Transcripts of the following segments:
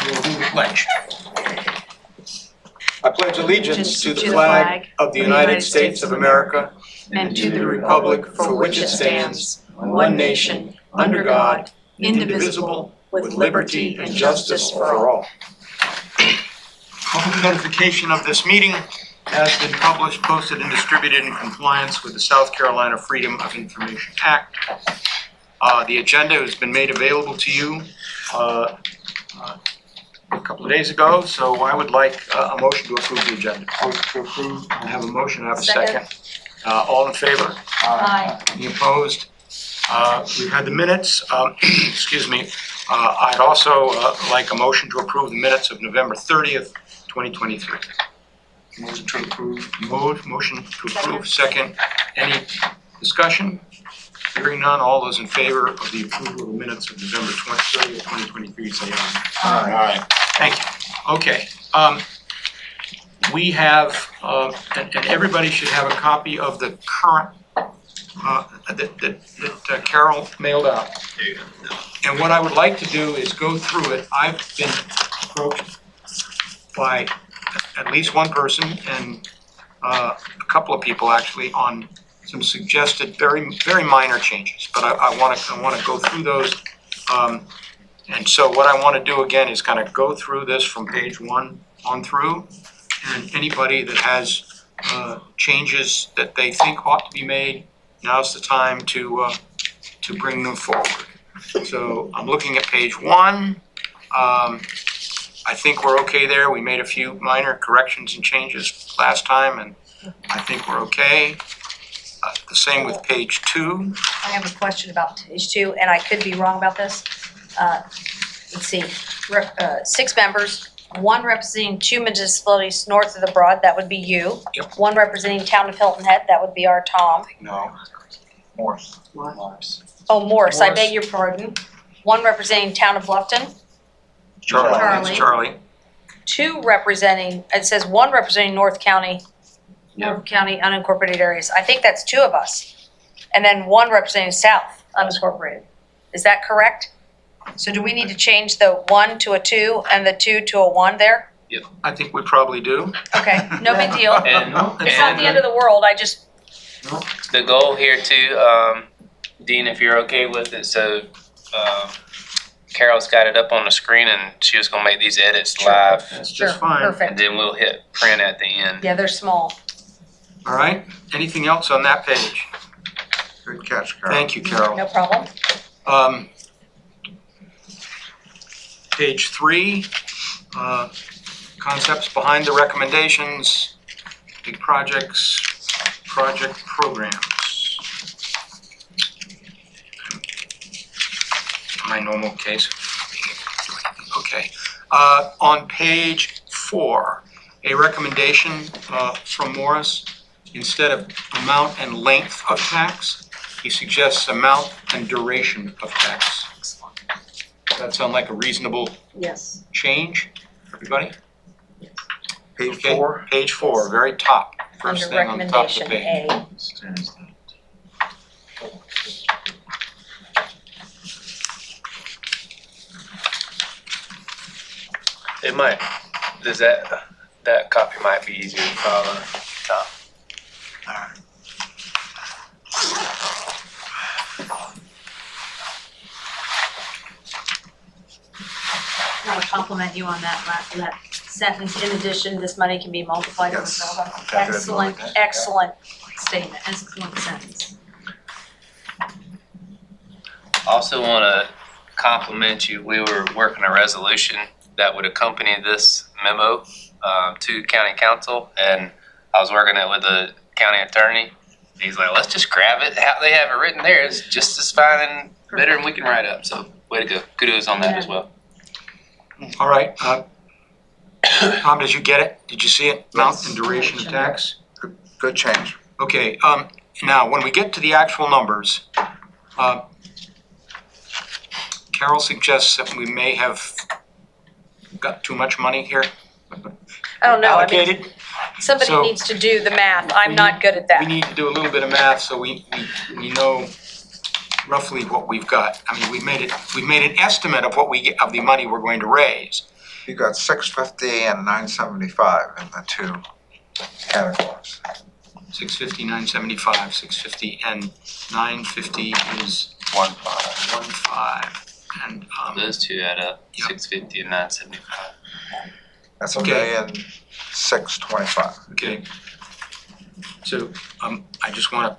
We'll do the pledge. I pledge allegiance to the flag of the United States of America and to the republic for which it stands, one nation, under God, indivisible, with liberty and justice for all. Public notification of this meeting has been published, posted, and distributed in compliance with the South Carolina Freedom of Information Act. The agenda has been made available to you a couple of days ago, so I would like a motion to approve the agenda. Motion to approve. I have a motion, I have a second. All in favor? Aye. Any opposed? We've had the minutes. Excuse me. I'd also like a motion to approve the minutes of November 30th, 2023. Motion to approve. Motion to approve. Second. Any discussion? Hearing none, all those in favor of the approval of the minutes of November 30th, 2023, say aye. Aye. Thank you. Okay. We have, and everybody should have a copy of the current that Carol mailed out. And what I would like to do is go through it. I've been approached by at least one person and a couple of people actually on some suggested very minor changes, but I want to go through those. And so what I want to do again is kind of go through this from page 1 on through, and anybody that has changes that they think ought to be made, now's the time to bring them forward. So I'm looking at page 1. I think we're okay there. We made a few minor corrections and changes last time, and I think we're okay. The same with page 2. I have a question about page 2, and I could be wrong about this. Let's see, 6 members, 1 representing 2 municipalities north of the Broad, that would be you. Yep. 1 representing town of Hilton Head, that would be our Tom. No. Morse. Oh, Morse, I Morse. beg your pardon. 1 representing town of Bluffton. Charlie. It's Charlie. 2 representing, it says 1 representing North County unincorporated areas. I think that's 2 of us. And then 1 representing South unincorporated. Is that correct? So do we need to change the 1 to a 2 and the 2 to a 1 there? I think we probably do. Okay, no big deal. And It's not the end of the world, I just, the goal here too, Dean, if you're okay with it, so Carol's got it up on the screen and she was gonna make these edits live. That's sure, just fine. And perfect. then we'll hit print at the end. Yeah, they're small. All right. Anything else on that page? Good catch, Carol. Thank you, Carol. No problem. Page 3, concepts behind the recommendations, big projects, project programs. My normal case. Okay. On page 4, a recommendation from Morris, instead of amount and length of tax, he suggests amount and duration of tax. Does that sound like a reasonable Yes. change, everybody? Page Okay, 4. Page 4, very top, Under first thing on the top of the recommendation page. A. It might, that copy might be easier to follow. I want to compliment you on that sentence. In addition, this money can be multiplied over Yes. several. Okay, good. Excellent, excellent statement, excellent sentence. Also wanna compliment you, we were working a resolution that would accompany this memo to county council, and I was working it with the county attorney. He's like, let's just grab it, how they have it written there, it's just as fine and better than we can write up, so way to go, kudos on that as well. All right, Tom, did you get it? Did you see it? Amount and duration of tax? Good change. Okay, now, when we get to the actual numbers, Carol suggests that we may have got too much money here I don't know, I mean, allocated. somebody So- needs to do the math. I'm not good at We that. need to do a little bit of math so we know roughly what we've got. I mean, we've made an estimate of what of the money we're going to raise. You got 650 and 975 in the two categories. 650, 975, 650, and 950 is 1.5. And, Those two add up, Yep. 650 and 975. That's Okay. $1,625,000. okay. So, I just wanna,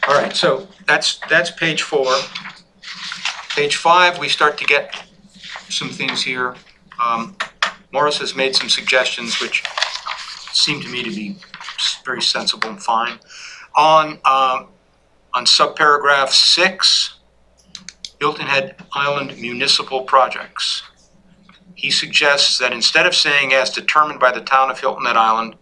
all right, so that's page 4. Page 5, we start to get some things here. Morris has made some suggestions which seem to me to be very sensible and fine. On subparagraph 6, Hilton Head Island municipal projects. He suggests that instead of saying as determined by the town of Hilton Head Island,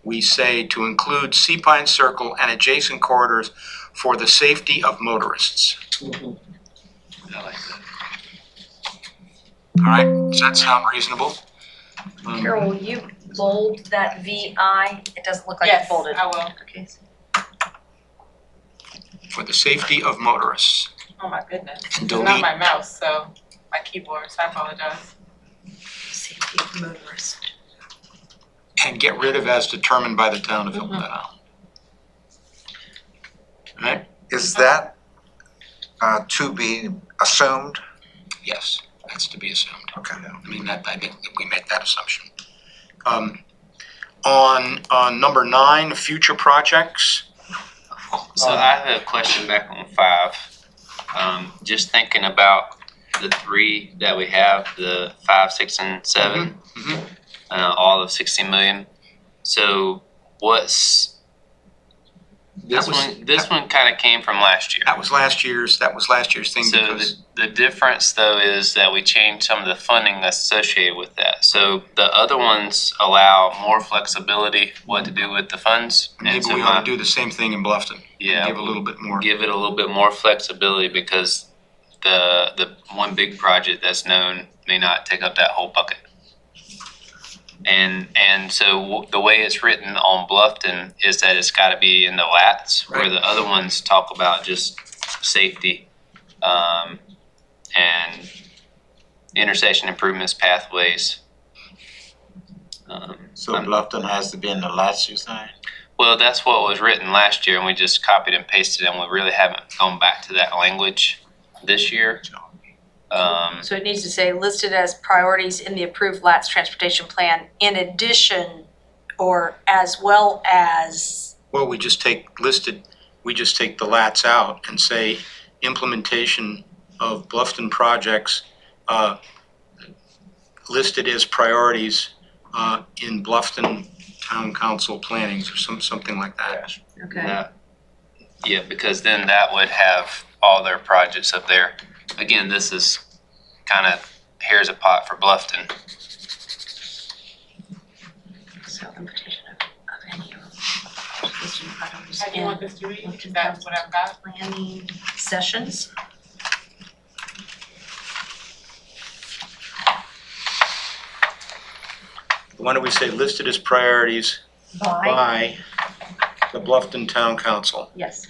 we say to include Sea Pine Circle and adjacent corridors for the safety of motorists. I like that. All right, does that sound reasonable? Carol, will you bold that VI? It doesn't look like it's Yes, bolded. I will. Okay. For the safety of motorists. Oh my goodness. And It's not delete, my mouse, so my keyboard, so I apologize. Safety of motorists. and get rid of as determined by the town of Hilton Head Island. All right, Is that to be assumed? yes, that's to be assumed. Okay. I mean, that, I think that we make that assumption. On number 9, future projects. So I have a question back on 5. Just thinking about the 3 that we have, the 5, 6, and 7, Mhm. all of 60 million. So what's this That was- one? This one kind of came from last year. That was last year's thing So because, the difference though is that we changed some of the funding that's associated with that. So the other ones allow more flexibility what to do with the funds. maybe and so we ought to do the same thing in Bluffton. yeah, Give a little bit more. give it a little bit more flexibility because the one big project that's known may not take up that whole bucket. And so the way it's written on Bluffton is that it's got to be in the lats, where Right. the other ones talk about just safety, and intersection improvements, pathways. So Bluffton has to be in the lots, you're saying? Well, that's what was written last year, and we just copied and pasted, and we really haven't gone back to that language this year. So it needs to say listed as priorities in the approved LATS transportation plan in addition or as well as, Well, we just take the lats out and say implementation of Bluffton projects listed as priorities in Bluffton Town Council plannings or something like that. okay. Yeah, because then that would have all their projects up there. Again, this is kind of, here's a pot for Bluffton. So implementation of any listed priorities How do you want in this to read? Is that what I've got? planning sessions. Why don't we say listed as priorities by the Bluffton Town Council Yes.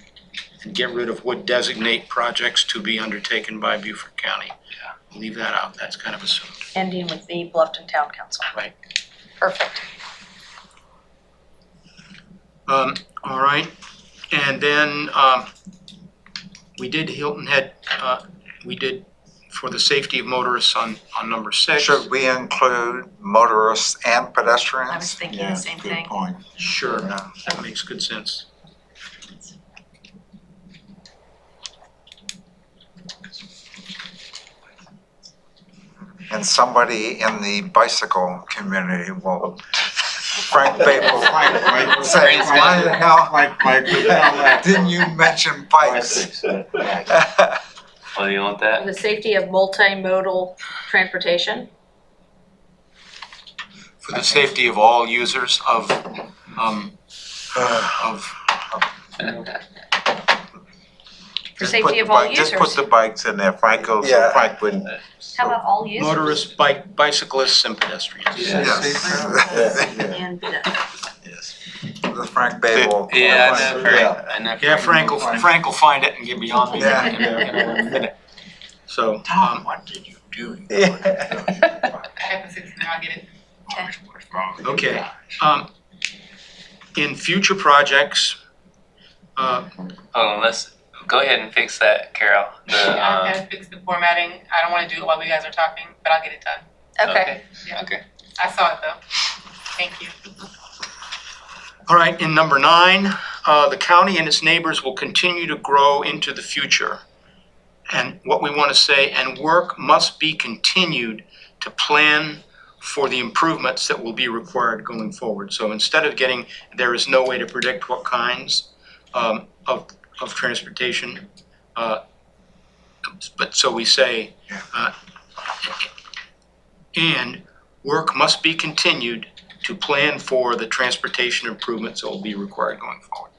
and get rid of would designate projects to be undertaken by Beaufort County. Yeah. Leave that out, that's kind of assumed. Ending with the Bluffton Town Council. Right. Perfect. All right, and then, we did Hilton Head, we did for the safety of motorists on number 6. Should we include motorists and I was pedestrians? thinking Yeah, the same good thing. point. Sure, Yeah. that makes good sense. And somebody in the bicycle community will, Frank Babel will say, why the hell didn't you mention bikes? Oh, you want that? The safety of multimodal transportation. For the safety of all users of For safety of all Just put users. the bikes in there, Frank goes, Yeah. Frank wouldn't. How about all users? motorists, bicyclists, and pedestrians. Yes. And pedestrians. The Frank Babel. Yeah, I know, Frank. I know. Yeah, Frank will find it and get beyond me Yeah. in a minute. So, Tom, what did you do? I have to see Okay, in future projects, Oh, let's, go ahead and fix that, Carol. I The, gotta fix the formatting. I don't wanna do it while you guys are talking, but I'll get it done. Okay. Okay. I saw it though. Thank you. all right, in number 9, the county and its neighbors will continue to grow into the future. And what we want to say, and work must be continued to plan for the improvements that will be required going forward. So instead of getting, there is no way to predict what kinds of transportation, but so we say, and work must be continued to plan for the transportation improvements that will be required going forward.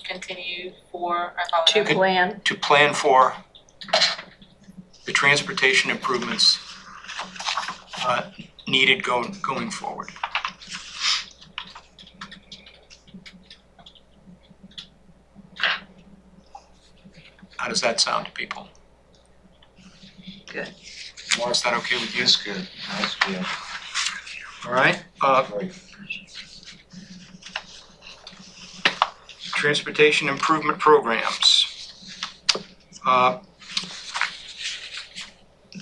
Continue for, I apologize. plan. To plan for the transportation improvements needed going forward. How does that sound to people? Good. Laura, is that okay with you? That's good, that's good. All right, transportation improvement programs.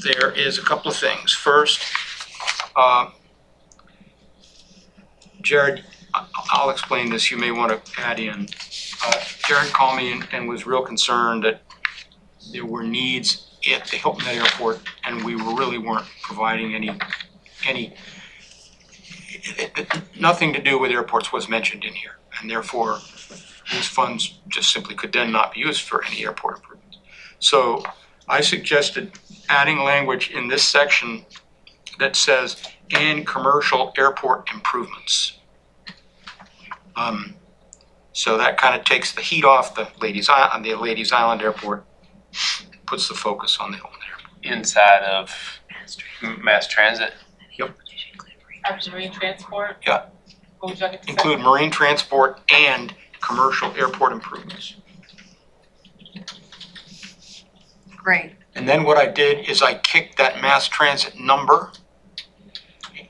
There is a couple of things. First, Jared, I'll explain this, you may want to add in. Jared called me and was real concerned that there were needs at the Hilton Head Airport, and we really weren't providing any, nothing to do with airports was mentioned in here, and therefore these funds just simply could then not be used for any airport improvements. So I suggested adding language in this section that says, and commercial airport improvements. So that kind of takes the heat off the Ladies Island Airport, puts the focus on the Hilton Airport. inside of mass transit. After marine transport? Yeah. What would you like to say? Include marine transport and commercial airport improvements. Great. And then what I did is I kicked that mass transit number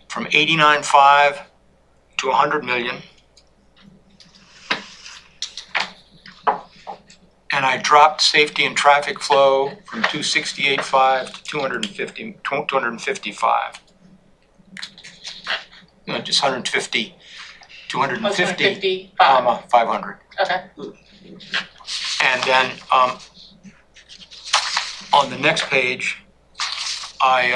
from 89.5 to 100 million. And I dropped safety and traffic flow from 268.5 to 255. No, just 150, 250, 155. comma, 500. Okay. And then, on the next page, I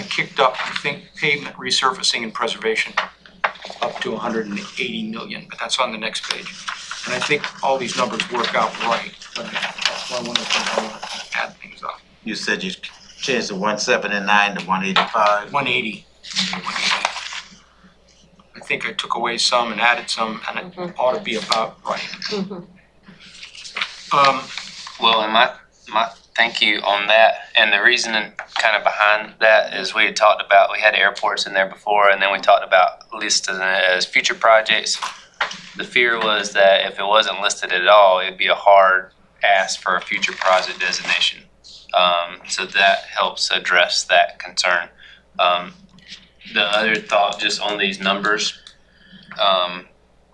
kicked up, I think, pavement resurfacing and preservation up to 180 million, but that's on the next page. And I think all these numbers work out right, but that's why I want to add things up. You said you changed the 179 to 185. 180. I think I took away some and added some, and it ought to be about right. Well, and my thank you on that. And the reason kind of behind that is we had talked about, we had airports in there before, and then we talked about listing it as future projects. The fear was that if it wasn't listed at all, it'd be a hard ask for a future project designation. So that helps address that concern. The other thought just on these numbers,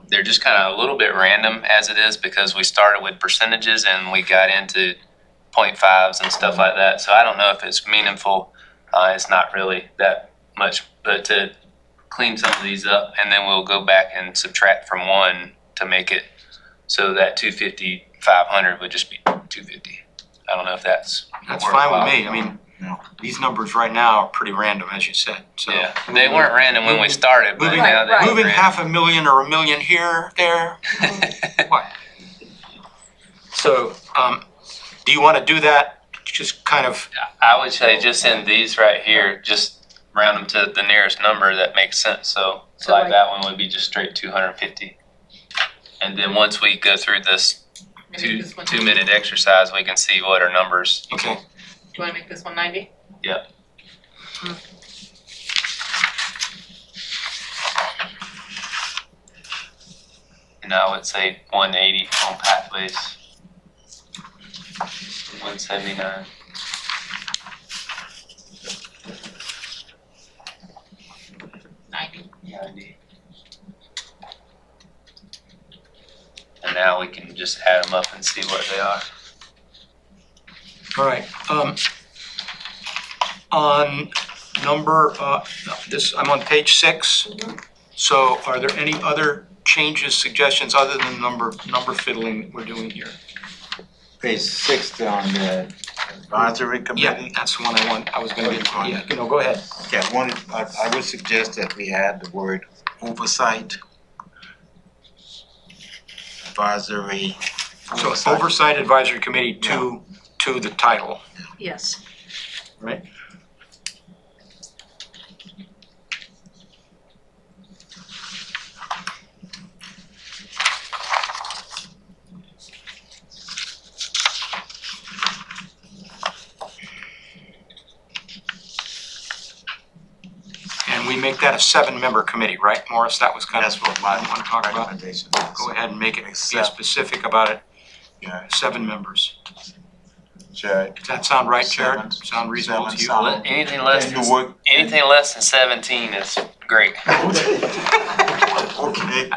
they're just kind of a little bit random as it is because we started with percentages and we got into 0.5s and stuff like that. So I don't know if it's meaningful. It's not really that much, but to clean some of these up and then we'll go back and subtract from 1 to make it so that 250, 500 would just be 250. I don't know if that's Fine with me. I Yeah. mean, these numbers right now are pretty random, as you said, so. Yeah, they weren't random when we started, but Moving- now they're Moving random. 500,000 or 1 million here, there, what? So, do you want to do that? Just kind of, I would say just in these right here, just round them to the nearest number that makes sense. So So like like- that one would be just straight 250. And then once we go through this Maybe this one- 2-minute exercise, we can see what our numbers. okay, You wanna make this 190? Yeah. And I would say 180 on pathways. 179. now, we can just add them up and see what they are. All right, on number, I'm on page 6. So are there any other changes, suggestions, other than number fiddling that we're doing here? Page 6 on the advisory Yeah, committee. that's the one I was gonna get, go ahead. Okay, I would suggest that we add the word oversight. Advisory. So Oversight Advisory Committee to the title, Yes. right? And we make that a 7-member committee, right, Morris? That was kind of That's what my want to talk about. recommendation Go is. ahead and make it, be Accept. specific about it, Yeah, 7 members. Jared. Does that sound right, Jared? Seven. Sound reasonable to you? Seven. Anything less Can you than, work? anything less than 17 is great. Okay,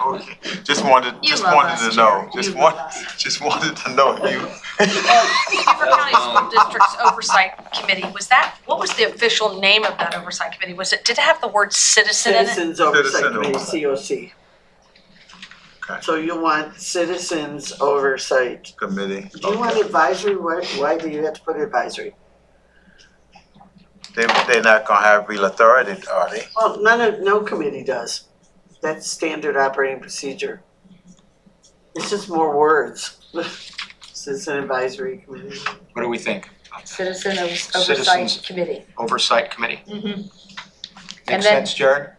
just wanted You love us, to know, Jared. You love us. just wanted to know you. Beaver County School District's Oversight Committee, what was the official name of that oversight committee? Did it have the word citizen in it? Citizens Oversight Citizen Committee, Oversight. COC. Okay. So you want Citizens Oversight. Committee. Do you want advisory? Why do you have to put advisory? They're not gonna have real authority, are they? Well, no committee does. That's standard operating procedure. It's just more words. Citizen Advisory Committee. What do we think? Citizen Oversight Citizens. Committee. Oversight Committee. Mhm. Makes And then- sense, Jared?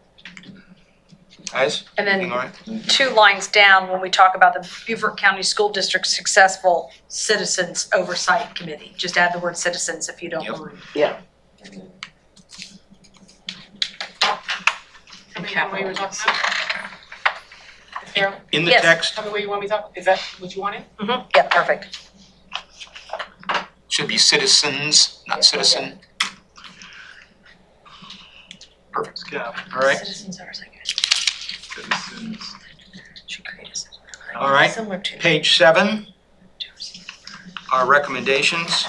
Guys? And Everything then all right? 2 lines down, when we talk about the Beaver County School District Successful Citizens Oversight Committee, just add the word citizens if you don't Yep. mind. Yeah. Tell me what you were talking about. Carol, In the Yes. text, tell me what you want me to talk, is that what you wanted? Yeah, perfect. should be citizens, not citizen. Perfect. Yeah. All right, Citizens Oversight Committee. Citizens. Should create a. all right. Similar to. Page 7, our recommendations.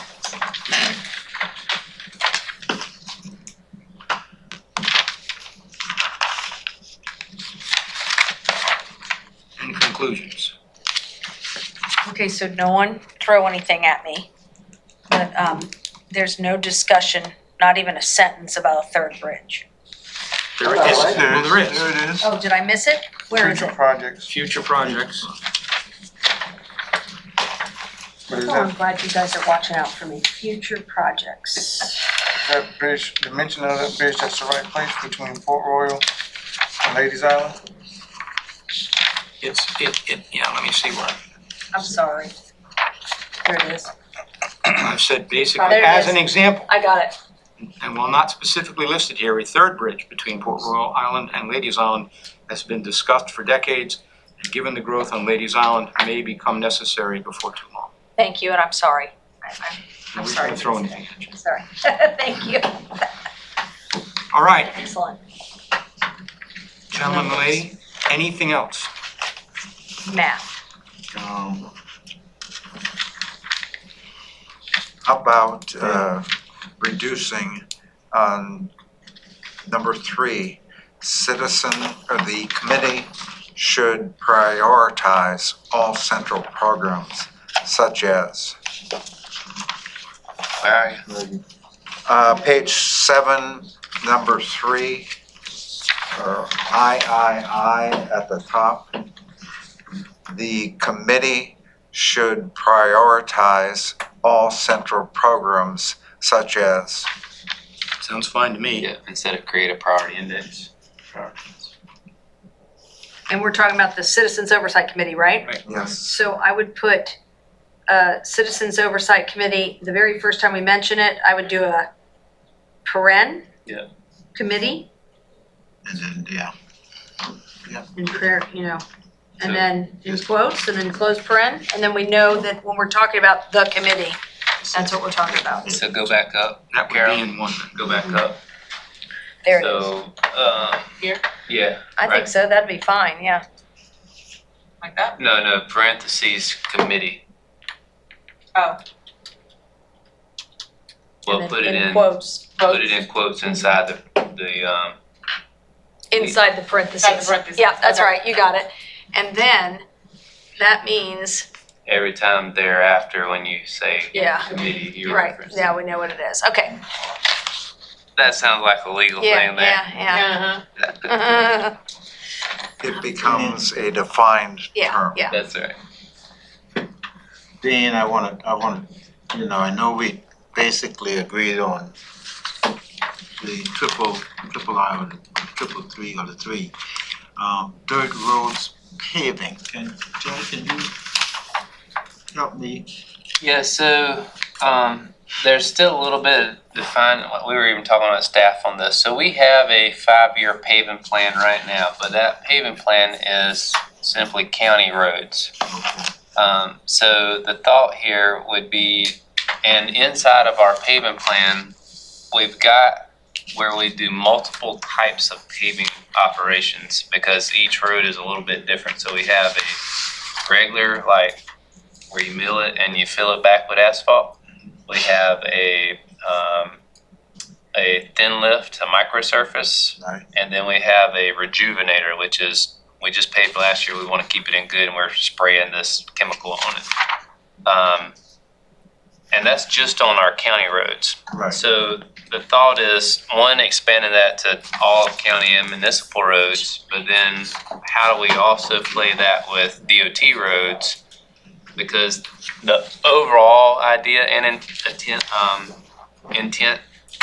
And conclusions. Okay, so no one throw anything at me. But there's no discussion, not even a sentence about a 3rd bridge. There About is, what? well, there is. There it is. Oh, did I miss it? Where is it? projects. Future projects. What is Oh, I'm that? glad you guys are watching out for me. Future projects. That bridge, the mention of that bridge, that's the right place between Fort Royal and Ladies Island? Yeah, let me see what. I'm sorry. There it is. I've said basically, There it as is. an example, I got it. and while not specifically listed here, a 3rd bridge between Port Royal Island and Ladies Island has been discussed for decades, and given the growth on Ladies Island, may become necessary before too long. Thank you, and I'm sorry. I'm We sorry. can't throw anything at you. I'm sorry. Thank you. All right, Excellent. gentlemen, lady, anything else? Math. How about reducing number 3, the committee should prioritize all central programs such as, Where are you? page 7, number 3, or III at the top. The committee should prioritize all central programs such as, Sounds fine to me. Yeah, instead of create a priority index. And we're talking about the Citizens Oversight Committee, right? yes, So I would put Citizens Oversight Committee, the very first time we mention it, I would do a paren. Yeah. Committee, And then, yeah. in prayer, and So- then in quotes, and then close paren, and then we know that when we're talking about the committee, that's what we're talking about. So go back up, That would Carol. be in one. go back up. There it is. So, Here? yeah. I think right. so, that'd be fine, yeah. like that? No, parentheses, committee. Oh, We'll And put then it in, quotes, put it in quotes inside the, inside the inside parentheses. the parentheses. Yeah, that's Okay. right, you got it. And then, that means, every time thereafter when you say yeah, committee, you right, reference. now we know what it is, okay. That sounds like a legal Yeah, thing there. yeah, Uh-huh. yeah. It becomes a defined Yeah, term. yeah. That's right. Dan, I wanna, I know we basically agreed on the triple I or the triple three or the three. Dirt roads paving, Joe, can you help me? Yeah, so, there's still a little bit of define, we were even talking about staff on this. So we have a 5-year paving plan right now, but that paving plan is simply county roads. So the thought here would be, and inside of our paving plan, we've got where we do multiple types of paving operations because each road is a little bit different. So we have a regular, like where you mill it and you fill it back with asphalt. We have a thin lift, a microsurface, Right. and then we have a rejuvenator, which is we just paved last year. We want to keep it in good, and we're spraying this chemical on it. And that's just on our county roads. Right. So the thought is, one, expanding that to all county and municipal roads, but then how do we also play that with DOT roads? Because the overall idea and intent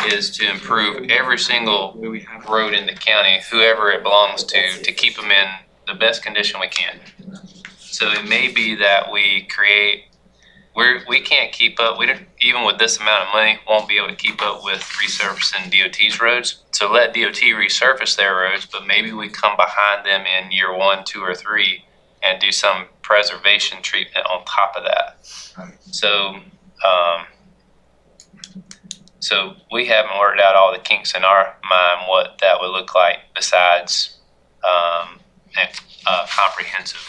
is to improve every single road in the county, whoever it belongs to keep them in the best condition we can. So it may be that we create, we can't keep up, we don't, even with this amount of money, won't be able to keep up with resurfacing DOT's roads. So let DOT resurface their roads, but maybe we come behind them in year 1, 2, or 3 and do some preservation treatment on top of that. Right. So we haven't worked out all the kinks in our mind what that would look like besides a comprehensive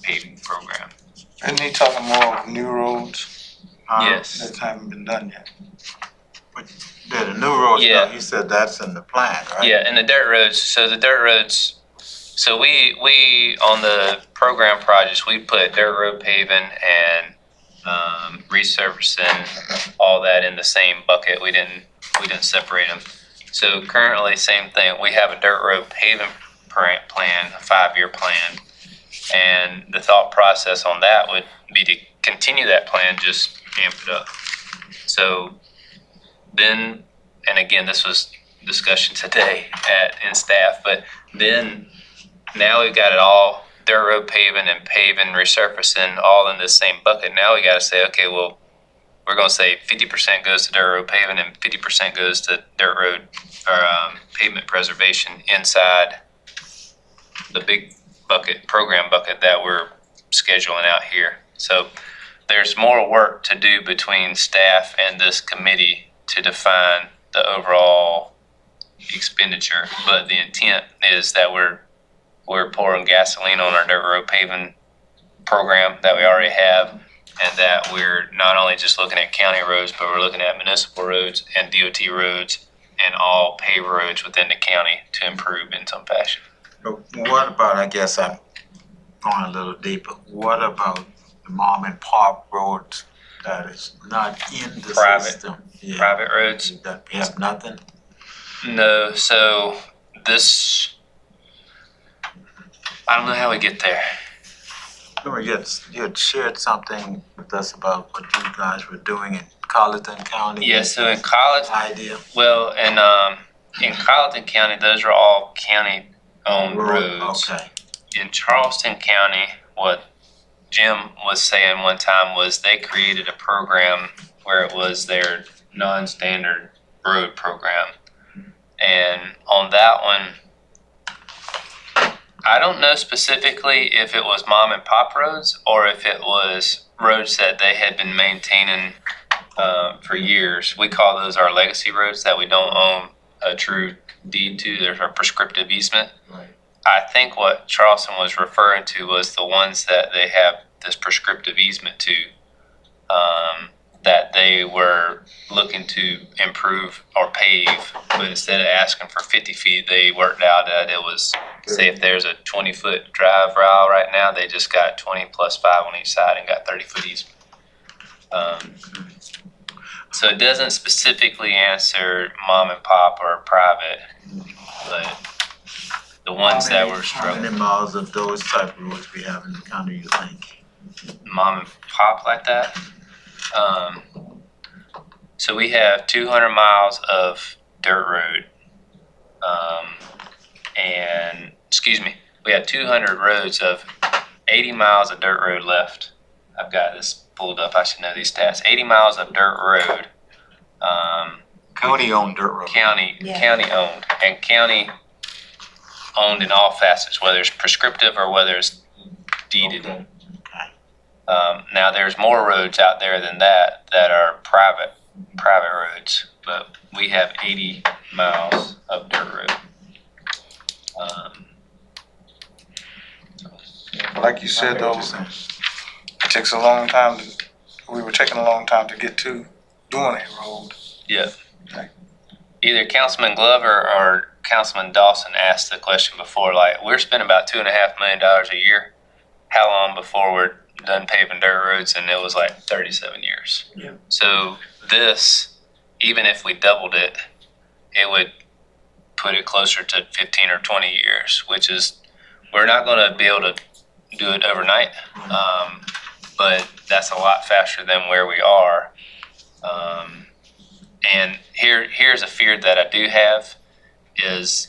paving program. And he talking more of new roads Yes. that haven't been done yet. Yeah, the new road Yeah. stuff, you said that's in the plan, right? Yeah, and the dirt roads, so we on the program projects, we put dirt road paving and resurfacing, all that in the same bucket. We didn't separate them. So currently, same thing, we have a dirt road paving plan, a 5-year plan. And the thought process on that would be to continue that plan, just amp it up. So then, and again, this was discussion today in staff, but then now we've got it all, dirt road paving and resurfacing all in this same bucket. Now we gotta say, okay, well, we're gonna say 50% goes to dirt road paving and 50% goes to dirt road or pavement preservation inside the big bucket, program bucket that we're scheduling out here. So there's more work to do between staff and this committee to define the overall expenditure, but the intent is that we're pouring gasoline on our dirt road paving program that we already have, and that we're not only just looking at county roads, but we're looking at municipal roads and DOT roads and all paved roads within the county to improve in some fashion. But what about, I guess I'm going a little deeper, what about the mom and pop roads that is not in the Private. system? Yeah. Private roads, That we have nothing? no, so this, I don't know how we get there. Remember, you had shared something with us about what you guys were doing in Colleton County? Yeah, so in Colleton, Idea. well, in Colleton County, those are all county-owned roads. Okay. In Charleston County, what Jim was saying one time was they created a program where it was their non-standard road program. And on that one, I don't know specifically if it was mom and pop roads or if it was roads that they had been maintaining for years. We call those our legacy roads that we don't own a true deed to. There's our prescriptive easement. Right. I think what Charleston was referring to was the ones that they have this prescriptive easement to, that they were looking to improve or pave, but instead of asking for 50 feet, they worked out that it was, say if there's a 20-foot drive route right now, they just got 20 plus 5 on each side and got 30-foot easement. So it doesn't specifically answer mom and pop or private, but the ones that were How struggling, many miles of those type of roads we have in the county, you think? mom and pop like that. So we have 200 miles of dirt road, and we have 200 roads of 80 miles of dirt road left. I've got this pulled up. I should know these stats. 80 miles of dirt road. County-owned dirt road. County owned, and county owned in all facets, whether it's prescriptive or whether it's deeded. Okay. Now there's more roads out there than that are private roads, but we have 80 miles of dirt road. Like you said, I though, get what you're saying. it takes a long time we were taking a long time to get to doing a road. Yeah. Either Councilman Glover or Councilman Dawson asked the question before, like, we're spending about $2.5 million a year. How long before we're done paving dirt roads? And it was like 37 years. Yeah. So this, even if we doubled it, it would put it closer to 15 or 20 years, which is, we're not going to be able to do it overnight. But that's a lot faster than where we are. And here's a fear that I do have is,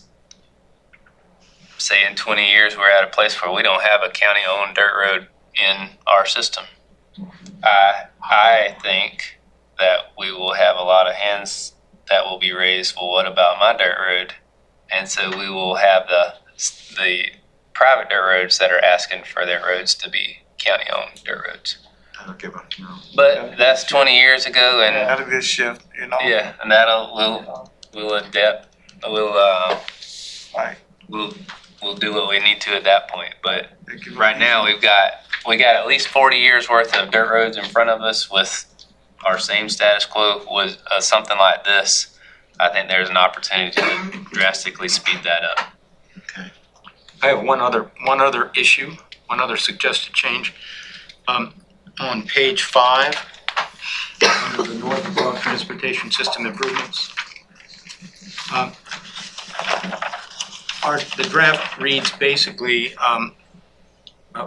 say in 20 years, we're at a place where we don't have a county-owned dirt road in our system. I think that we will have a lot of hands that will be raised, well, what about my dirt road? And so we will have the private dirt roads that are asking for their roads to be county-owned dirt roads. That'll give them, But that's 20 years ago, and That'll be a shift, you know? yeah, and we'll adapt. Right. We'll do what we need to at that point. But right now we got at least 40 years worth of dirt roads in front of us with our same status quo. With something like this, I think there's an opportunity to drastically speed that up. I have one other issue, one other suggested change. On page 5, under the North and South Transportation System Improvements. The draft reads basically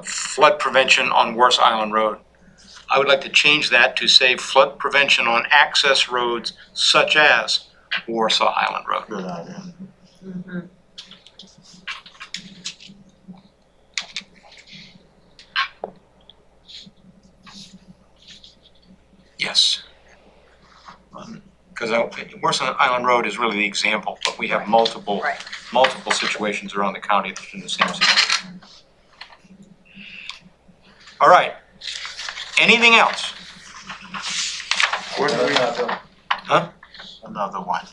flood prevention on Warsaw Island Road. I would like to change that to say flood prevention on access roads such as Warsaw Island Road. Good idea. Yes. Because Warsaw Island Road is really the example, but we have multiple situations around the county that are in the same situation. All right. Anything else? Where do we, Huh? Another one.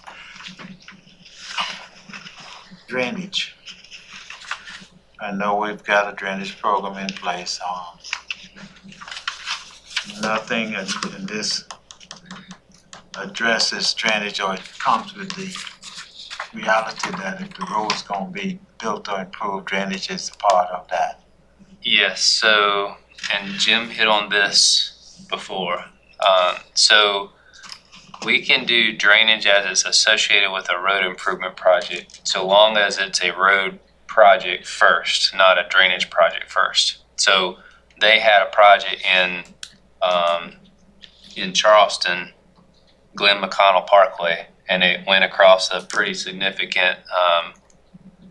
Drainage. I know we've got a drainage program in place. Nothing in this addresses drainage, or it comes with the reality that if the road's gonna be built or improved, drainage is a part of that. Yes, so, and Jim hit on this before. So we can do drainage as it's associated with a road improvement project, so long as it's a road project first, not a drainage project first. So they had a project in Charleston, Glen McConnell Parkway, and it went across a pretty significant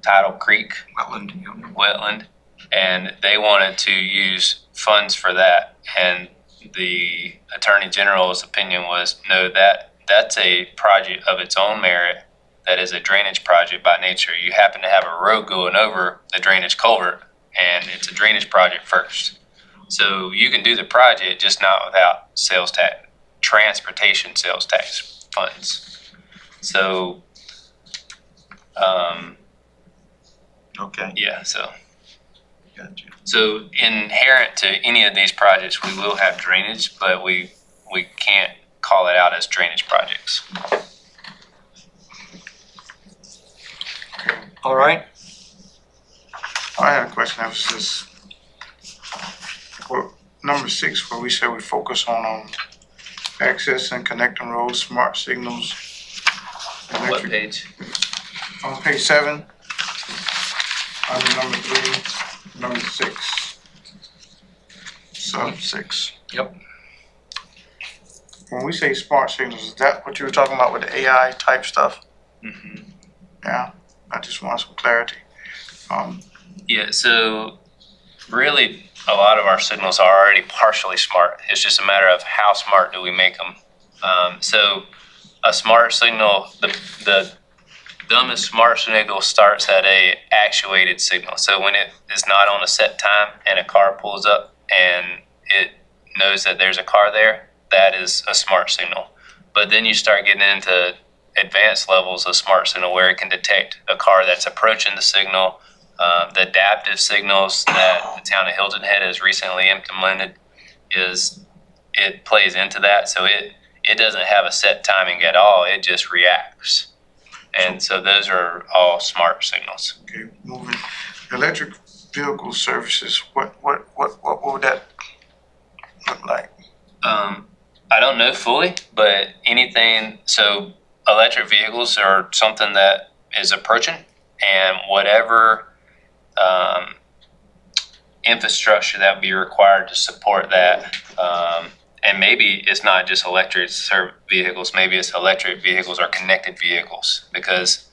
tidal creek, wetland, and they wanted to use funds for that. And the Attorney General's opinion was, no, that's a project of its own merit. That is a drainage project by nature. You happen to have a road going over the drainage culvert, and it's a drainage project first. So you can do the project, just not without sales tax, transportation sales tax funds. So, Okay, Yeah, so. gotcha. So inherent to any of these projects, we will have drainage, but we can't call it out as drainage projects. All right? I had a question, that was just, for number 6, where we said we focus on, access and connecting roads, smart signals. What electric- page? On page 7, under number 3, number 6. Sub 6. Yep. When we say smart signals, is that what you were talking about with the AI type stuff? Mhm. Yeah, I just want some clarity. Yeah, so really, a lot of our signals are already partially smart. It's just a matter of how smart do we make them. So a smart signal, the dumbest smart signal starts at a actuated signal. So when it is not on a set time and a car pulls up and it knows that there's a car there, that is a smart signal. But then you start getting into advanced levels of smart signal where it can detect a car that's approaching the signal. The adaptive signals that the town of Hilton Head has recently implemented it plays into that. So it doesn't have a set timing at all. It just reacts. And so those are all smart signals. Okay, moving, electric vehicle services, what would that look like? I don't know fully, but anything, so electric vehicles are something that is approaching, and whatever infrastructure that would be required to support that, and maybe it's not just electric vehicles, maybe it's electric vehicles or connected vehicles, because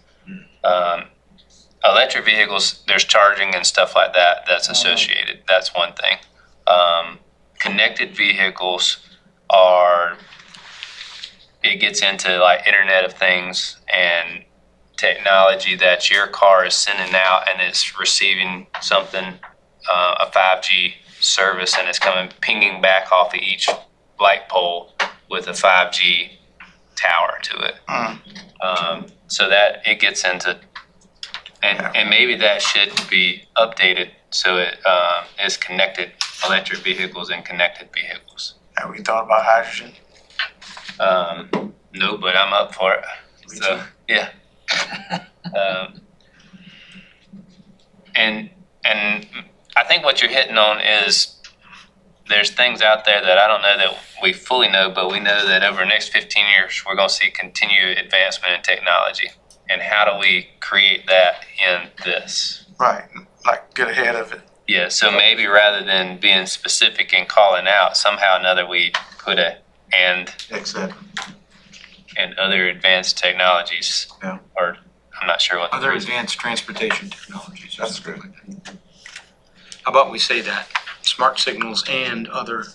electric vehicles, there's charging and stuff like that that's associated. That's one thing. Connected vehicles it gets into like Internet of Things and technology that your car is sending out and it's receiving something, a 5G service, and it's coming pinging back off of each light pole with a 5G tower to it. So that it gets into, and maybe that should be updated so it is connected, electric vehicles and connected vehicles. Have we thought about hydrogen? No, but I'm up for it. So, yeah. And I think what you're hitting on is there's things out there that I don't know that we fully know, but we know that over the next 15 years, we're going to see continued advancement in technology. And how do we create that in this? Right, like get ahead of it. Yeah, so maybe rather than being specific and calling out, somehow or another we put a Exactly. and other advanced technologies. Yeah. Or I'm not sure what the Other reason. advanced transportation technologies. That's good. How about we say that? Smart signals and other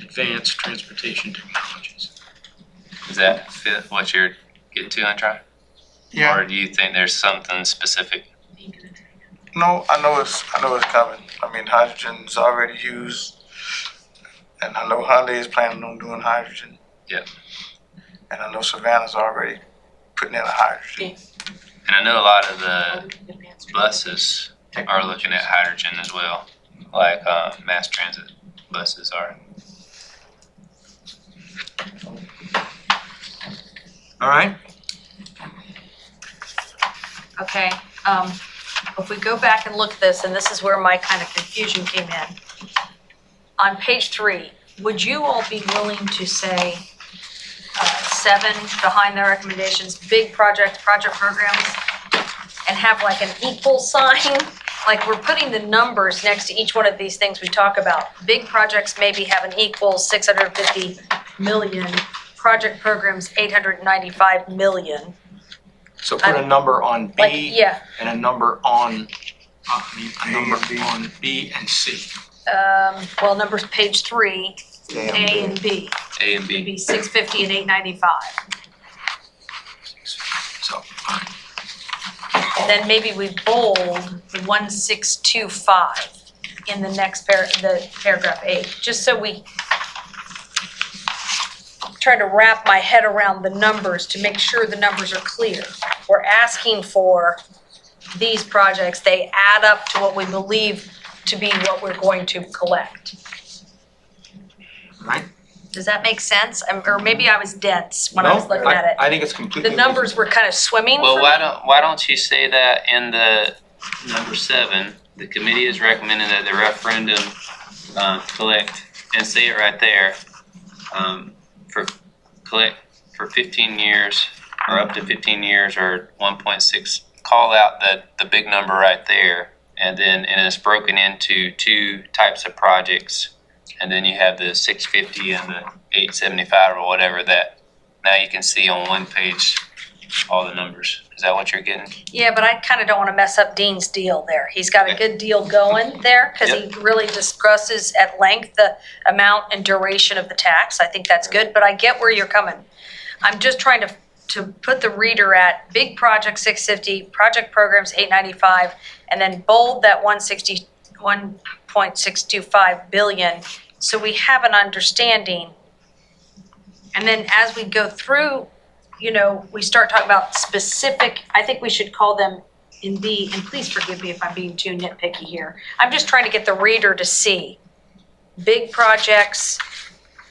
advanced transportation technologies. Does that fit what you're getting to, Antron? Yeah, Or do you think there's something specific? no, I know it's coming. I mean, hydrogen's already used, and I know Hyundai is planning on doing hydrogen. Yep. And I know Savannah's already putting in a hydrogen. And I know a lot of the buses are looking at hydrogen as well, like mass transit buses are. All right? Okay, if we go back and look at this, and this is where my kind of confusion came in. On page 3, would you all be willing to say 7 behind the recommendations, big project programs, and have like an equal sign? Like we're putting the numbers next to each one of these things we talk about. Big projects maybe have an equal 650 million, project programs 895 million. So put a number on Like, B yeah, and a number on, a number on B and C. well, numbers page 3, A and B. A and Would B. be 650 and 895. So, all right. And then maybe we bold the 1625 in the next the paragraph 8, just so we try to wrap my head around the numbers to make sure the numbers are clear. We're asking for these projects, they add up to what we believe to be what we're going to collect. Right. Does that make sense? Or maybe I was dense when I was looking at it. I think it's completely. The numbers were kind of swimming Well, for why me. why don't you say that in the number 7, the committee is recommending that the referendum collect, and say it right there, collect for 15 years or up to 15 years or 1.6, call out the big number right there, and it's broken into 2 types of projects, and then you have the 650 and the 875 or whatever, that now you can see on one page all the numbers. Is that what you're getting? Yeah, but I kind of don't want to mess up Dean's deal there. He's got a good deal going there because he really discusses at length the amount and duration of the tax. I think that's good, but I get where you're coming. I'm just trying to put the reader at big project 650, project programs 895, and then bold that 1.625 billion, so we have an understanding. And then as we go through, we start talking about specific, I think we should call them in B, and please forgive me if I'm being too nitpicky here. I'm just trying to get the reader to see big projects,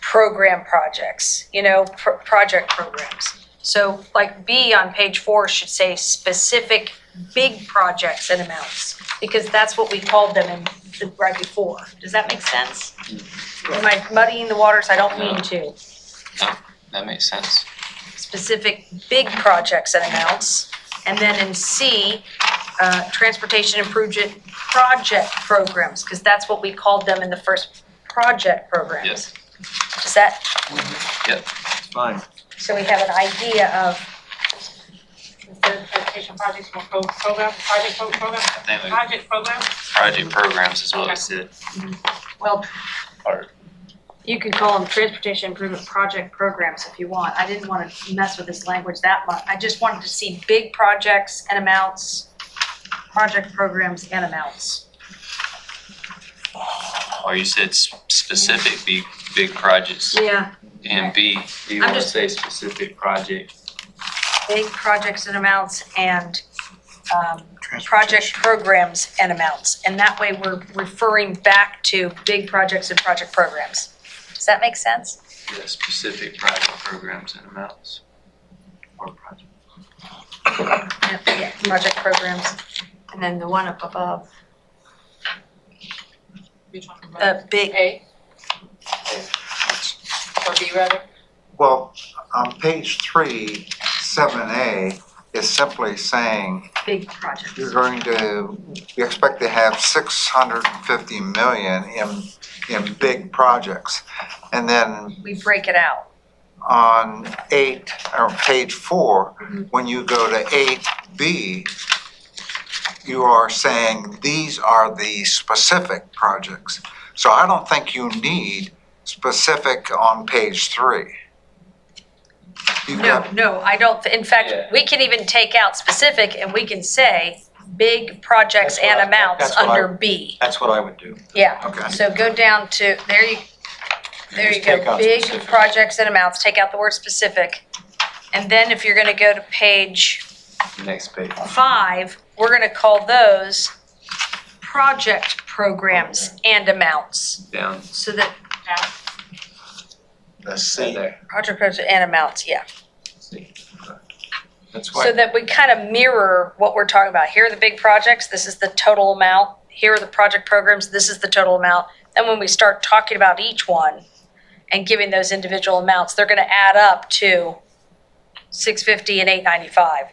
program projects, project programs. So like B on page 4 should say specific big projects and amounts, because that's what we called them in right before. Does that make sense? Am I muddying the waters? I don't mean to. No, that makes sense. Specific big projects and amounts. And then in C, transportation improvement project programs, because that's what we called them in the first project programs. Yes. Is that, Fine. so we have an idea of, Instead of transportation projects, program, project program, I think project program. project programs is what I said. well, Or- you can call them transportation improvement project programs if you want. I didn't want to mess with this language that much. I just wanted to see big projects and amounts, project programs and amounts. Or you said specific big projects Yeah. in B. Do you I'm want to just- say specific project? Big projects and amounts and project programs and amounts. And that way we're referring back to big projects and project programs. Does that make sense? Yeah, specific project programs and amounts. Or project. Yeah, project programs. And then the one up above, Which one? big, A? Or B rather? Well, on page 3, 7A is simply saying big projects. you expect to have 650 million in big projects. And then We break it out. on page 4, when you go to 8B, you are saying these are the specific projects. So I don't think you need specific on page 3. You've got- No, I don't, in fact, Yeah. we can even take out specific and we can say big projects That's what and I- amounts that's what I- under B. That's what I would do. Yeah, Okay. so go down to, there you Just take go, out big specific. projects and amounts, take out the word specific. And then if you're gonna go to page Next page. 5, we're gonna call those project programs and amounts. Down. So that, Let's see. There. project programs and amounts, yeah. See. That's So why, that we kind of mirror what we're talking about. Here are the big projects, this is the total amount. Here are the project programs, this is the total amount. And when we start talking about each one and giving those individual amounts, they're gonna add up to 650 and 895.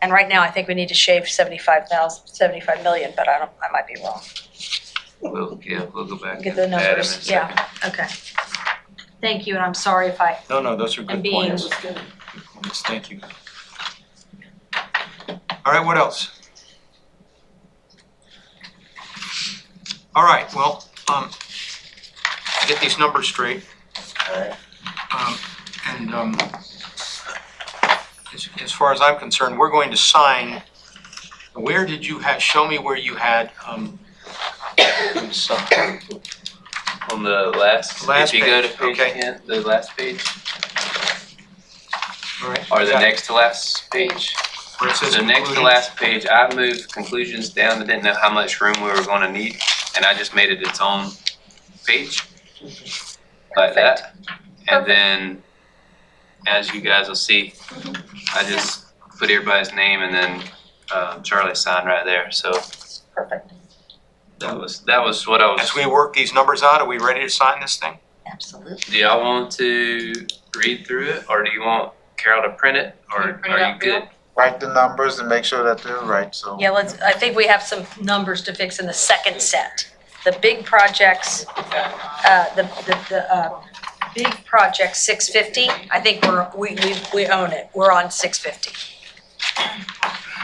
And right now, I think we need to shave 75 million, but I might be wrong. We'll go back. Get the and add 'em in a numbers, yeah, second. okay. Thank you, and I'm sorry if I no, those are am good being, points. Points, thank you. All right, what else? All right, well, get these numbers straight. And as far as I'm concerned, we're going to sign, where did you have, show me where you had, them sign. On the last, Last if you go to page, page okay. 10, the last page, All right. or the Got it. next to last page. Where it says The next to conclusions. last page, I moved conclusions down. I didn't know how much room we were gonna need, and I just made it its own page. Like that. And then, as you guys will see, I just put everybody's name and then Charlie's sign right there. So Perfect. that was what I As was. we work these numbers out, are we ready to sign this thing? Absolutely. Do y'all want to read through it, or do you want Carol to print it, Can or you print are it you out, Bill? good? Write the numbers and make sure that they're right, so. Yeah, I think we have some numbers to fix in the second set. The big projects, the big project 650, I think we own it. We're on 650.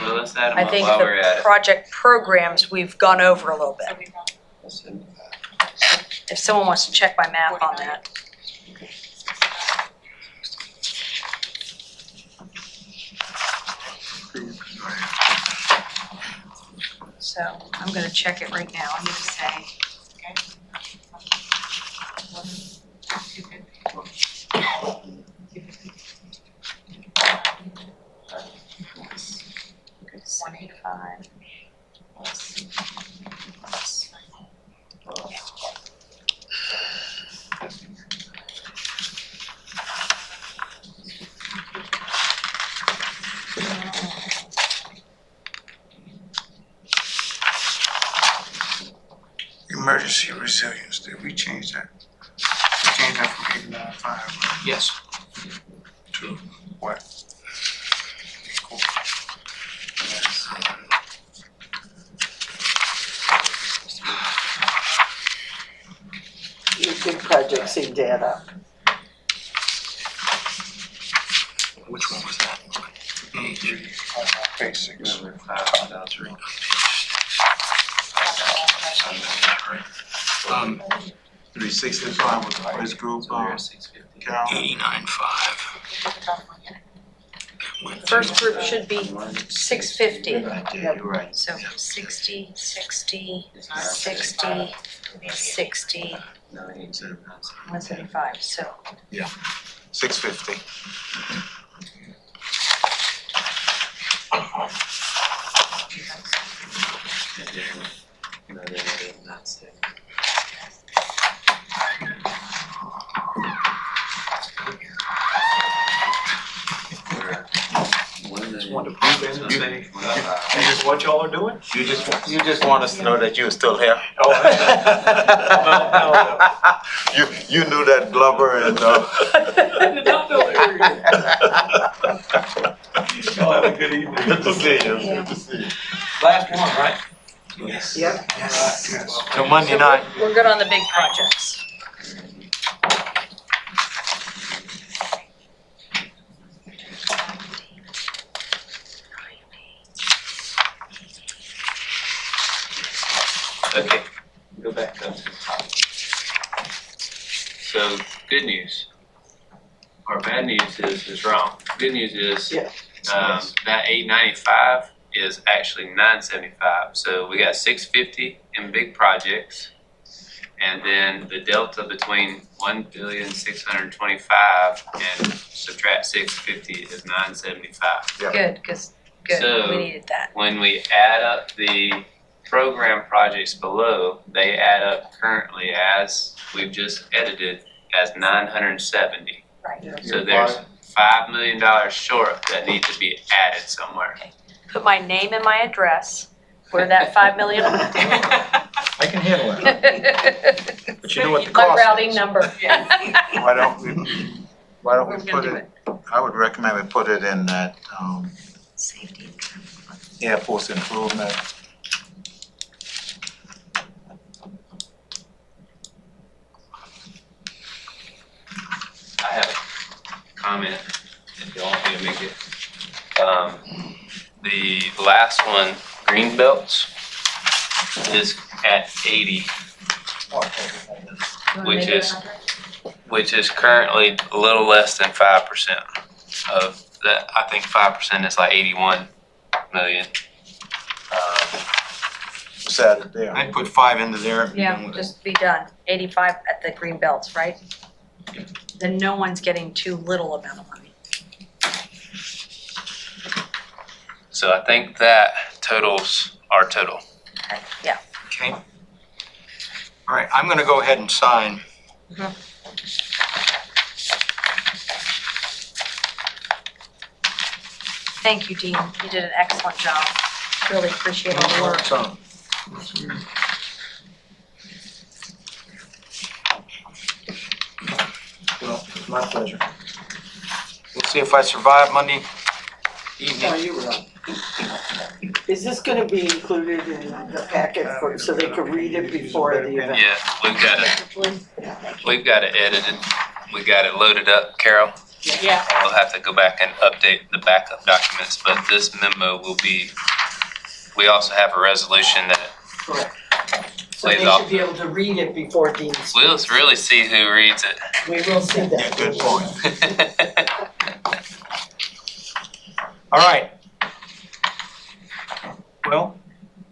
Well, let's add them I up think while we're the at it. project programs, we've gone over a little So bit. we got If someone wants to check my math on that. So I'm gonna check it right now. I'm gonna say, $185 Emergency resilience, did we change that? We changed that from 895, right? Yes. To what? Cool. Your big projects seem to add up. Which one was that? Page 6. Number 5,003. Um, 365 was the first group, So we're at 650. Carol. 89.5. First group should be 650. Right there, you're right. So 60, 60, 60, 60, 175, so 650. And then, that's it. Is what y'all are doing? You just want us to know that you're still here? You knew that Glover and, Y'all have a good evening. good to see you, good to see you. Last one, right? Yes. Yep. Yes. So Monday night. we're good on the big projects. Okay, go back up to the top. So, good news. Or bad news is wrong. Good news is, Yeah. that 895 is actually 975. So we got 650 in big projects. And then the delta between 1,625,000 and subtract 650 is 975. Yeah. Good, because, good, So- we needed that. When we add up the program projects below, they add up currently as we've just edited as 970. Right. So there's $5 million short that need to be added somewhere. Put my name and my address where that 5 million. I can handle it. But you know what the My cost routing is. number. Why don't we We're put gonna do it, I would recommend we put it in that, Safety. Air Force improvement. I have a comment, if you want me to make it. The last one, green belts, is at 80, which is currently a little less than 5% of that. I think 5% is like 81 million. Just add it there. I'd put 5 into there and be done Yeah, with it. just be done. 85 at the green belts, right? Then no one's getting too little amount of money. So I think that totals our total. Yeah. Okay. All right, I'm gonna go ahead and sign. Thank you, Dean. You did an excellent job. Really appreciate all the work. So, well, it's my pleasure. We'll see if I survive Monday No, evening. you will. Is this gonna be included in the packet for, so they can read it before the event? Yeah, we've got it edited. We got it loaded up, Carol. Yeah, We'll have to go back and update the backup documents, but this memo will be, we also have a resolution that Correct. So Plays they off. should be able to read it before Dean speaks. we'll really see who reads it. We will see Yeah, that. good point. All right. Well,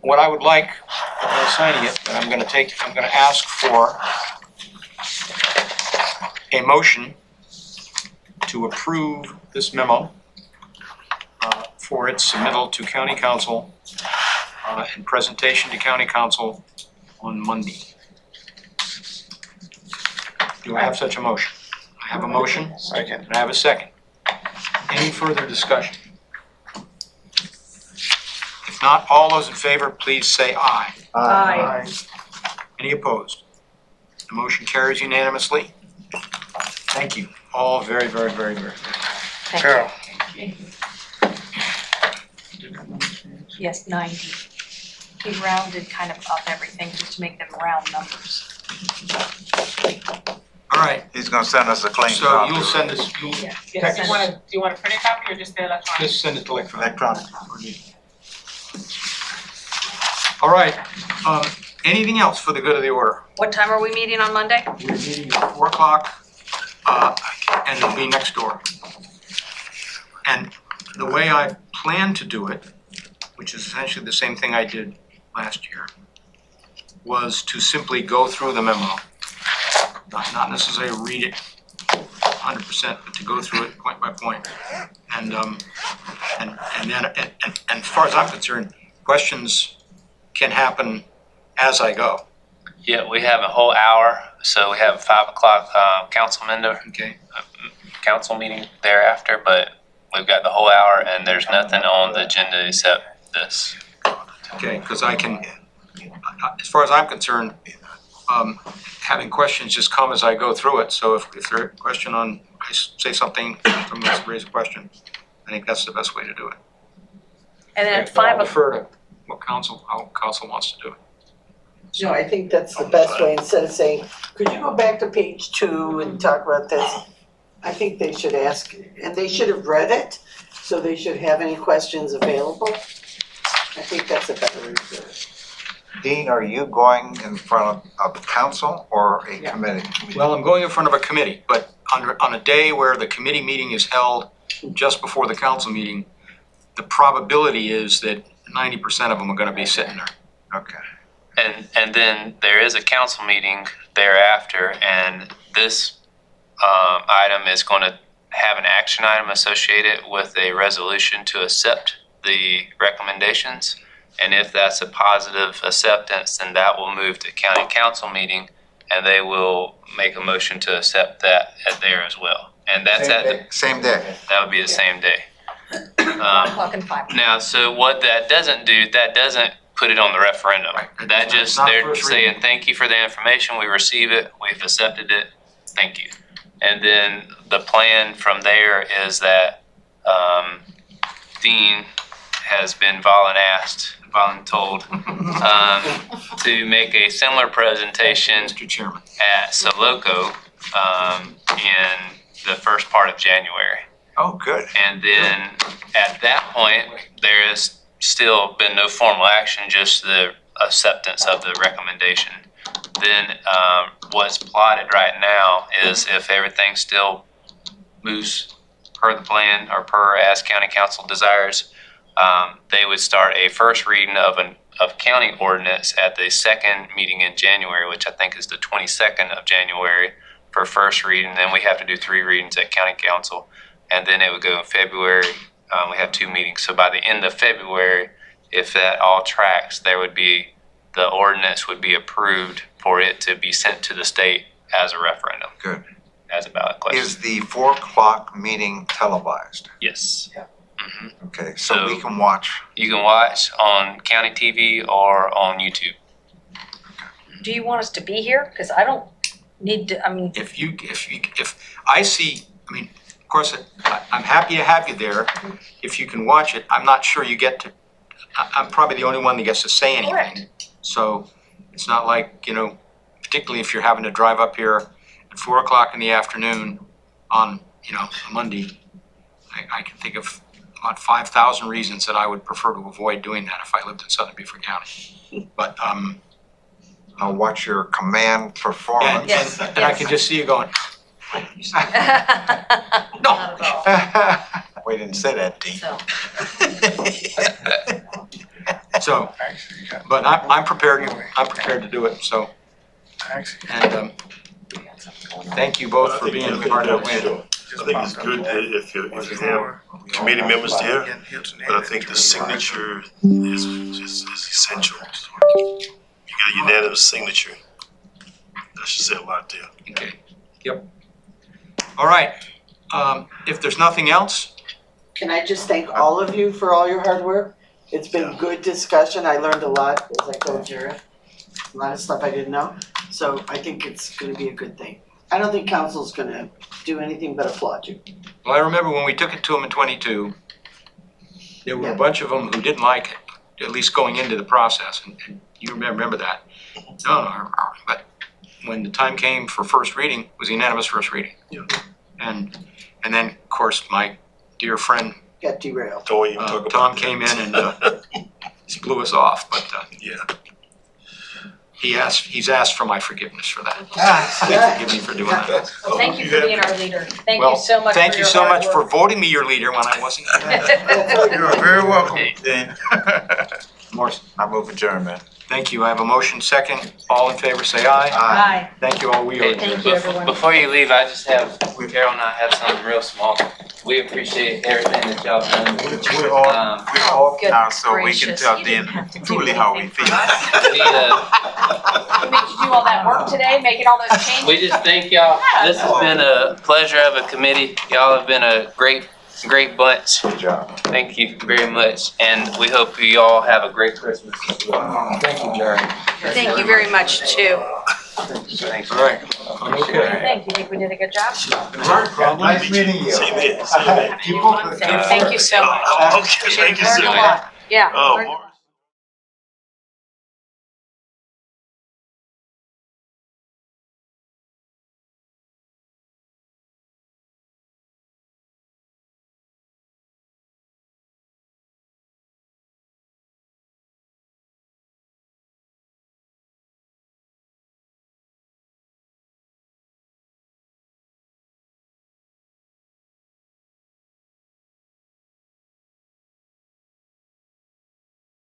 what I would like, while signing it, I'm gonna ask for a motion to approve this memo for its submittal to county council and presentation to county council on Monday. Do I have such a motion? I have a motion. Second. And I have a second. Any further discussion? If not, all those in favor, please say aye. Aye. Any opposed? The motion carries unanimously. Thank you all very, very, very, very. Thank you. Carol, Yes, 90. He rounded kind of up everything just to make them round numbers. All right, He's gonna send us a claim so copy. you'll send us, you'll Yeah. do you want a printed copy or just the electronic? just send it electronically. Electronic. All right, anything else for the good of the order? What time are we meeting on Monday? We're meeting at 4 o'clock, and it'll be next door. And the way I plan to do it, which is essentially the same thing I did last year, was to simply go through the memo. Not necessarily read it 100%, but to go through it point by point. And then, and as far as I'm concerned, questions can happen as I go, Yeah, we have a whole hour, so we have 5 o'clock okay? council meeting thereafter, but we've got the whole hour and there's nothing on the agenda except this. Okay, because I can, as far as I'm concerned, having questions just come as I go through it. So if there's a question on, I say something, someone else raise a question, I think that's the best way to do it. And then at But I'll 5 o'clock, defer to how council wants to do it. No, I think that's the best way, instead of saying, could you go back to page 2 and talk about this? I think they should ask, and they should have read it, so they should have any questions available. I think that's a better way to do it. Dean, are you going in front of the council or a Yeah. committee? Well, I'm going in front of a committee, but on a day where the committee meeting is held just before the council meeting, the probability is that 90% of them are gonna be sitting there. Okay. And then there is a council meeting thereafter, and this item is going to have an action item associated with a resolution to accept the recommendations. And if that's a positive acceptance, then that will move to county council meeting, and they will make a motion to accept that at there as well. And that's at the, Same day. that would be the same day. 1 o'clock and 5 o'clock. Now, so what that doesn't do, that doesn't put it on the referendum. Right. That It's just, not they're first saying, reading. thank you for the information, we receive it, we've accepted it, thank you. And then the plan from there is that, Dean has been voluntold, to make a similar presentation Mr. Chairman. at Soloco, in the first part of January. Oh, good. And then at that point, there has still been no formal action, just the acceptance of the recommendation. Then what's plotted right now is if everything still moves per the plan or per as county council desires, they would start a first reading of county ordinance at the second meeting in January, which I think is the 22nd of January for first reading. Then we have to do 3 readings at county council. And then it would go in February We have 2 meetings. So by the end of February, if that all tracks, the ordinance would be approved for it to be sent to the state as a referendum. Good. As a ballot question. Is the 4 o'clock meeting televised? Yes. Mhm. Okay, so we can watch. You can watch on county TV or on YouTube. Do you want us to be here? Because I don't need to, I mean, If I see, I mean, of course, I'm happy to have you there. If you can watch it, I'm not sure you get to, I'm probably the only one that gets to say anything. Correct. So it's not like, particularly if you're having to drive up here at 4 o'clock in the afternoon on, a Monday. I can think of about 5,000 reasons that I would prefer to avoid doing that if I lived in Southern Beaufort County. But, I'll watch your command and, performance. Yes, and I can just see you going, not no. at all. We didn't say that, Dean. So, So, but I'm prepared to do it, so. And, thank you both for being part of it. I think it's good that if you have committee members there, but I think the signature is essential. You get a unanimous signature. That should say a lot there. Okay, yep. All right, if there's nothing else, Can I just thank all of you for all your hard work? It's been good discussion. I learned a lot, as I told Jared. A lot of stuff I didn't know. So I think it's gonna be a good thing. I don't think council's gonna do anything but applaud you. well, I remember when we took it to them in '22, there were a Yeah. bunch of them who didn't like it, at least going into the process, and you remember that. No, but when the time came for first reading, it was unanimous first reading. And then, of course, my dear friend, Got derailed. Don't even talk about Tom that. came in and, just blew us off, but, Yeah. he's asked for my forgiveness for that. Please forgive me for doing that. well, thank you for being our leader. Thank Well, you so much for thank you your so hard much for work. voting me your leader when I wasn't. You're very welcome, Dean. Morris, I move adjournment. thank you. I have a motion second. All in favor, say aye. Bye. Thank you all. We are Hey, adjourned. Thank you, everyone. Before you leave, I just have, Carol and I have something real small. We appreciate everything that y'all done. We're all Good now, so we can gracious. tell You didn't Dan have to do truly how we anything feel. for us. We, We made you do all that work today, making all those changes. we just thank y'all. This has been a pleasure of a committee. Y'all have been a great bunch. Good job. Thank you very much, and we hope you all have a great Christmas. Thank you, Jerry. Thank you very much, too. Thanks. All right. What do you think? You think we did a good job? Nice meeting you. Same here, same here. Thank you so much. Oh, okay, thank you, Learned a sir. lot. Yeah. Oh, learned a more. lot.